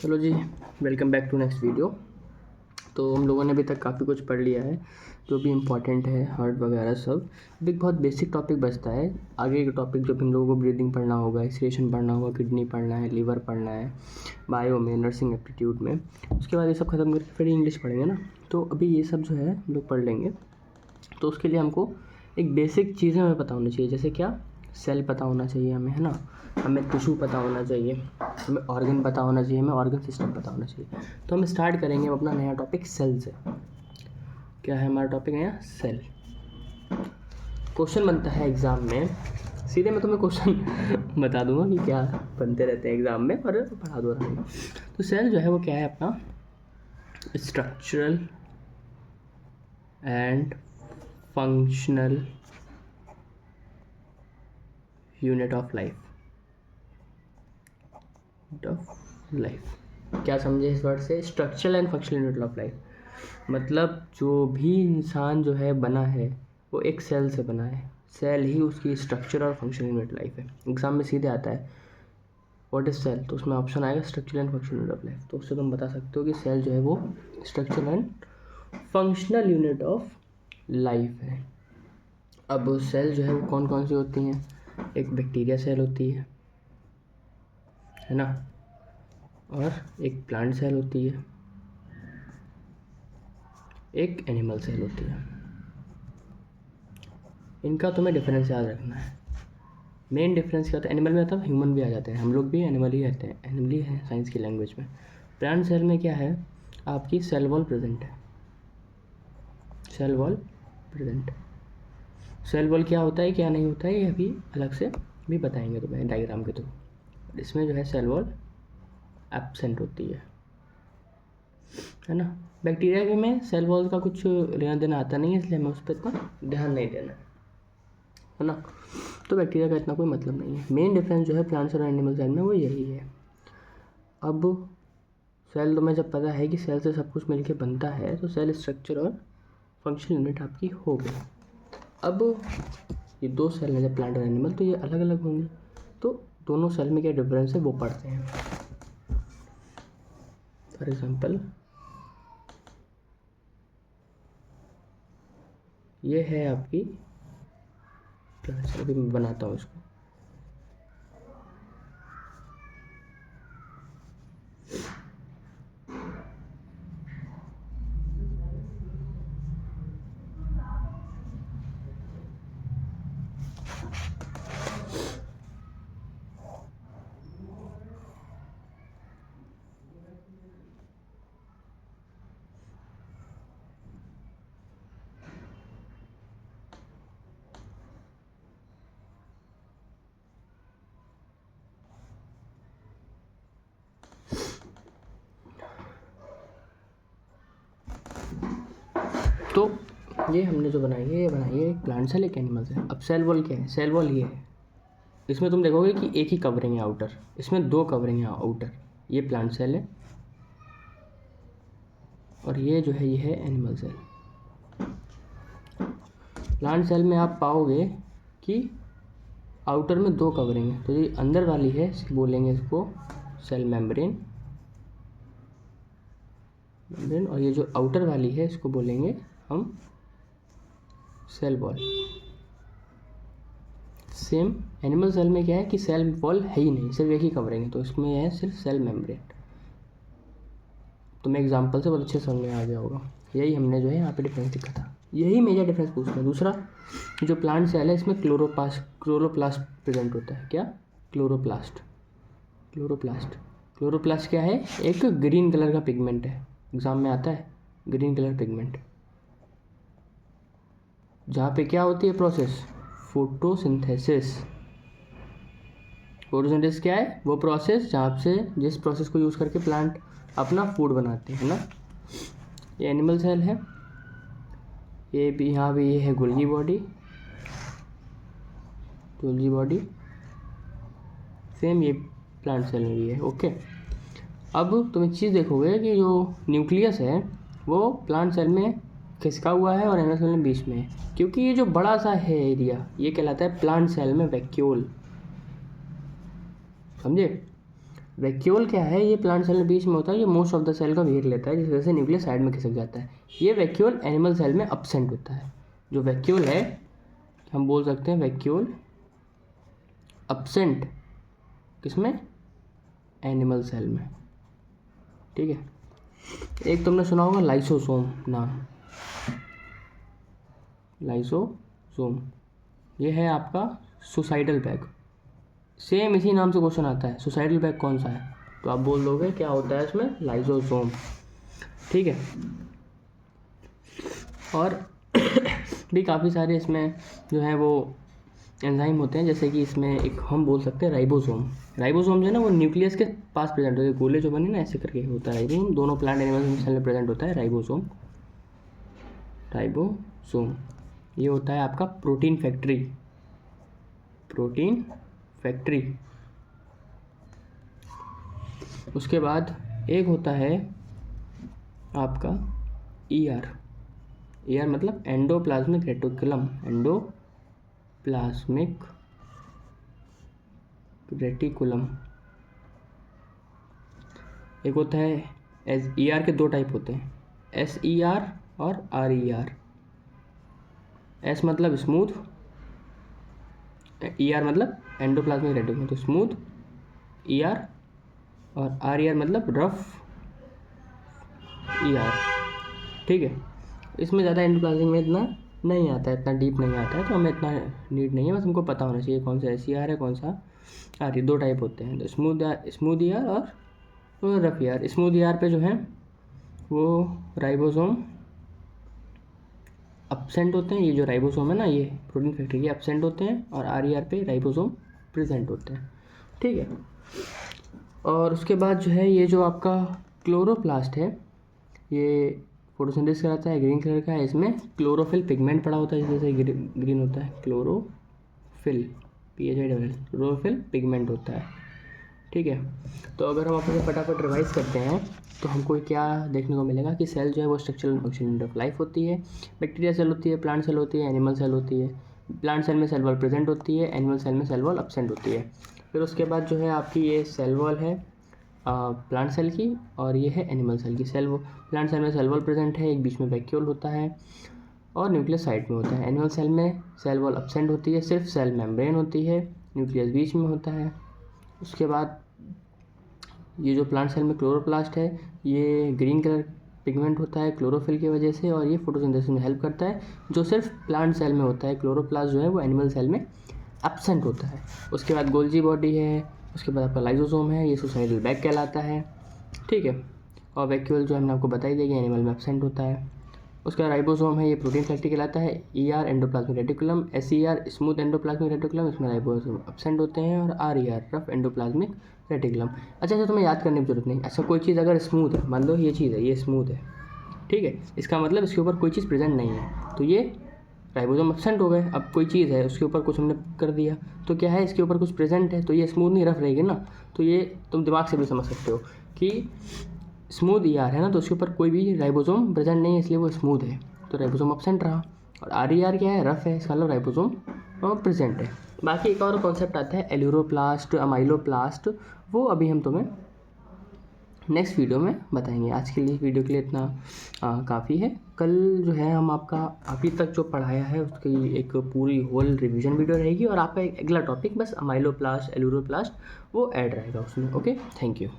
चलो जी, welcome back to next video. तो हम लोगों ने अभी तक काफ़ी कुछ पढ़ लिया है जो भी इम्पोर्टेंट है, हार्ट वगैरह सब। अभी एक बहुत बेसिक टॉपिक बचता है। आगे के टॉपिक जो भी हम लोगों को ब्रीदिंग पढ़ना होगा, एक्सक्रीशन पढ़ना होगा, किडनी पढ़ना है, लीवर पढ़ना है, बायो में, नर्सिंग एप्टीट्यूड में। उसके बाद ये सब खत्म करके फिर इंग्लिश पढ़ेंगे ना। तो अभी ये सब जो है हम लोग पढ़ लेंगे। तो उसके लिए हमको एक बेसिक चीज़ें हमें पता होनी चाहिए। जैसे क्या? सेल पता होना चाहिए हमें, है ना। हमें टिश्यू पता होना चाहिए, हमें ऑर्गन पता होना चाहिए, हमें ऑर्गन सिस्टम पता होना चाहिए। तो हम स्टार्ट करेंगे अपना नया टॉपिक सेल से। क्या है हमारा टॉपिक नया? सेल। क्वेश्चन बनता है एग्ज़ाम में, सीधे मैं तुम्हें क्वेश्चन बता दूंगा कि क्या बनते रहते हैं एग्ज़ाम में और पढ़ा दो रहा हूँ। तो सेल जो है वो क्या है? अपना structural and functional unit of life. क्या समझे इस वर्ड से? Structural and functional unit of life मतलब जो भी इंसान जो है बना है वो एक सेल से बना है। सेल ही उसकी स्ट्रक्चर और फंक्शनल यूनिट लाइफ है। एग्जाम में सीधे आता है व्हाट इज सेल, तो उसमें ऑप्शन आएगा structural and functional unit of life. तो उससे तुम बता सकते हो कि सेल जो है वो structural and functional unit of life है। अब सेल जो है वो कौन कौन सी होती हैं? एक बैक्टीरिया सेल होती है ना, और एक प्लांट सेल होती है, एक एनिमल सेल होती है। इनका तुम्हें डिफरेंस याद रखना है। मेन डिफरेंस क्या होता है? एनिमल में मतलब ह्यूमन भी आ जाते हैं, हम लोग भी एनिमल ही रहते हैं, एनिमल ही है साइंस की लैंग्वेज में। प्लांट सेल में क्या है? आपकी सेल वॉल प्रेजेंट है। Cell wall present. Cell wall क्या होता है क्या नहीं होता है ये अभी अलग से भी बताएंगे तुम्हें डायग्राम के थ्रू। इसमें जो है सेल वॉल एब्सेंट होती है ना। बैक्टीरिया के में सेल वॉल का कुछ लेना देना आता नहीं है, इसलिए हमें उस पर इतना ध्यान नहीं देना है ना। तो बैक्टीरिया का इतना कोई मतलब नहीं है। मेन डिफरेंस जो है प्लांट्स और एनिमल सेल में वो यही है। अब सेल तुम्हें जब पता है कि सेल से सब कुछ मिलके बनता है तो सेल स्ट्रक्चर और फंक्शनल यूनिट आपकी हो गई। अब ये दो सेल हैं जब प्लांट और एनिमल, तो ये अलग अलग होंगे। तो दोनों सेल में क्या डिफरेंस है वो पढ़ते हैं। फॉर एग्जाम्पल ये है आपकी प्लांट सेल। अभी मैं बनाता हूँ इसको। तो ये हमने जो बनाई है, ये बनाई है एक प्लांट सेल, एक एनिमल सेल। अब सेल वॉल क्या है? सेल वॉल ये है। इसमें तुम देखोगे कि एक ही कवरिंग है आउटर, इसमें दो कवरिंग है आउटर। ये प्लांट सेल है और ये जो है ये है एनिमल सेल। प्लांट सेल में आप पाओगे कि आउटर में दो कवरिंग है, तो ये अंदर वाली है इसको बोलेंगे इसको सेल मेम्ब्रेन, और ये जो आउटर वाली है इसको बोलेंगे हम cell wall. Same animal cell में क्या है कि सेल वॉल है ही नहीं, सिर्फ एक ही कवरिंग है, तो इसमें है सिर्फ सेल मेम्ब्रेन। तो मैं एग्जांपल से बहुत अच्छे समझ में आ गया होगा। यही हमने जो है यहाँ पे डिफरेंस दिखा था, यही मेजर डिफरेंस पूछना है। दूसरा जो प्लांट सेल है इसमें क्लोरोप्लास्ट प्रेजेंट होता है। क्या? क्लोरोप्लास्ट। क्लोरोप्लास्ट क्या है? एक ग्रीन कलर का पिगमेंट है, एग्जाम में आता है ग्रीन कलर पिगमेंट। जहाँ पे क्या होती है प्रोसेस? फोटोसिंथेसिस। फोटोसिंथेसिस क्या है? वो प्रोसेस जहाँ से जिस प्रोसेस को यूज़ करके प्लांट अपना फूड बनाते हैं ना। ये एनिमल सेल है। ये भी यहाँ भी ये है गोल्गी बॉडी। सेम ये प्लांट सेल में भी है। ओके। अब तुम एक चीज़ देखोगे कि जो न्यूक्लियस है वो प्लांट सेल में खिसका हुआ है और एनिमल सेल में बीच में है, क्योंकि ये जो बड़ा सा है एरिया ये कहलाता है प्लांट सेल में वैक्यूल। समझे? वैक्यूल क्या है, ये प्लांट सेल में बीच में होता है, ये मोस्ट ऑफ द सेल का घेर लेता है, जिस वजह से न्यूक्लियस साइड में खिसक जाता है। ये वैक्यूल एनिमल सेल में अब्सेंट होता है। जो वैक्यूल है हम बोल सकते हैं वैक्यूल अब्सेंट, किसमें, एनिमल सेल में। ठीक है, एक तुमने सुना होगा लाइसोसोम नाम, लाइसोसोम, ये है आपका सुसाइडल बैग। सेम इसी नाम से क्वेश्चन आता है, सुसाइडल बैग कौन सा है, तो आप बोल दोगे क्या होता है इसमें, लाइसोसोम। ठीक है, और भी काफ़ी सारे इसमें जो है वो एंजाइम होते हैं, जैसे कि इसमें एक हम बोल सकते हैं राइबोसोम। राइबोसोम जो है ना वो न्यूक्लियस के पास प्रेजेंट होते हैं, गोले जो बने ना ऐसे करके होता है राइबोसोम, दोनों प्लांट एनिमल सेल में प्रेजेंट होता है राइबोसोम। राइबोसोम ये होता है आपका प्रोटीन फैक्ट्री, प्रोटीन फैक्ट्री। उसके बाद एक होता है आपका ER, ER मतलब एंडोप्लाज्मिक रेटिकुलम, एंडोप्लाज्मिक रेटिकुलम। एक होता है ER के दो टाइप होते हैं, SER और RER। S मतलब स्मूथ, ER मतलब एंडोप्लाज्मिक रेटिकुलम, तो स्मूथ ER, और RER मतलब रफ ER। ठीक है, इसमें ज़्यादा एंडोप्लाज्मिक में इतना नहीं आता है, इतना डीप नहीं आता है, तो हमें इतना नीड नहीं है, बस हमको पता होना चाहिए कौन सा SER है कौन सा RER। दो टाइप होते हैं, तो स्मूथ ER और रफ ER। स्मूथ ER पे जो है वो राइबोसोम अब्सेंट होते हैं, ये जो राइबोसोम है ना ये प्रोटीन फैक्ट्री के अब्सेंट होते हैं, और RER पे राइबोसोम प्रेजेंट होते हैं। ठीक है, और उसके बाद जो है ये जो आपका क्लोरोप्लास्ट है, ये फोटोसिंथेसिस कराता है, ग्रीन कलर का है, इसमें क्लोरोफिल पिगमेंट पड़ा होता है, जैसे ग्रीन होता है, क्लोरोफिल PHIL, क्लोरोफिल पिगमेंट होता है। ठीक है, तो अगर हम अपने फटाफट रिवाइज करते हैं तो हमको क्या देखने को मिलेगा कि सेल जो है वो structural function unit of life होती है। बैक्टीरिया सेल होती है, प्लांट सेल होती है, एनिमल सेल होती है। प्लांट सेल में सेल वॉल प्रेजेंट होती है, एनिमल सेल में सेल वॉल अब्सेंट होती है। फिर उसके बाद जो है आपकी ये सेल वॉल है प्लांट सेल की, और ये है एनिमल सेल की। प्लांट सेल में सेल वॉल प्रेजेंट है, एक बीच में वैक्यूल होता है और न्यूक्लियस साइड में होता है। एनिमल सेल में सेल वॉल अब्सेंट होती है, सिर्फ सेल मेम्ब्रेन होती है, न्यूक्लियस बीच में होता है। उसके बाद ये जो प्लांट सेल में क्लोरोप्लास्ट है, ये ग्रीन कलर पिगमेंट होता है क्लोरोफिल की वजह से, और ये फोटोसिंथेसिस में हेल्प करता है, जो सिर्फ प्लांट सेल में होता है। क्लोरोप्लास्ट जो है वो एनिमल सेल में एब्सेंट होता है। उसके बाद गोल्जी बॉडी है, उसके बाद आपका लाइसोसोम है, ये सुसाइडल बैग कहलाता है। ठीक है, और वैक्यूल जो हमने आपको बताई देगी एनिमल में एब्सेंट होता है। उसका राइबोसोम है, ये प्रोटीन फैक्ट्री कहलाता है। ER endoplasmic reticulum, SER smooth endoplasmic reticulum, इसमें राइबोसोम एब्सेंट होते हैं, और RER रफ एंडोप्लाज्मिक रेटिकुलम। अच्छा तुम्हें याद करने की जरूरत नहीं। अच्छा कोई चीज़ अगर स्मूथ है, मान लो ये चीज़ है, ये स्मूथ है, ठीक है, इसका मतलब इसके ऊपर कोई चीज़ प्रेजेंट नहीं है, तो ये राइबोसोम एब्सेंट हो गए। अब कोई चीज़ है उसके ऊपर कुछ हमने कर दिया, तो क्या है, इसके ऊपर कुछ प्रेजेंट है, तो ये स्मूथ नहीं रफ रहेगी ना। तो ये तुम दिमाग से भी समझ सकते हो कि स्मूथ ER है ना, तो उसके ऊपर कोई भी राइबोसोम प्रेजेंट नहीं है, इसलिए वो स्मूथ है, तो राइबोसोम एब्सेंट रहा। और RER क्या है, रफ है, इसका मतलब राइबोसोम प्रेजेंट है। बाकी एक और कॉन्सेप्ट आता है एल्यूरोप्लास्ट, अमाइलोप्लास्ट, वो अभी हम तुम्हें नेक्स्ट वीडियो में बताएंगे। आज के लिए वीडियो के लिए इतना काफ़ी है। कल जो है हम आपका अभी तक जो पढ़ाया है उसकी एक पूरी होल रिवीजन वीडियो रहेगी, और आपका एक अगला टॉपिक बस अमाइलोप्लास्ट एल्यूरोप्लास्ट वो ऐड रहेगा उसमें। Okay, thank you.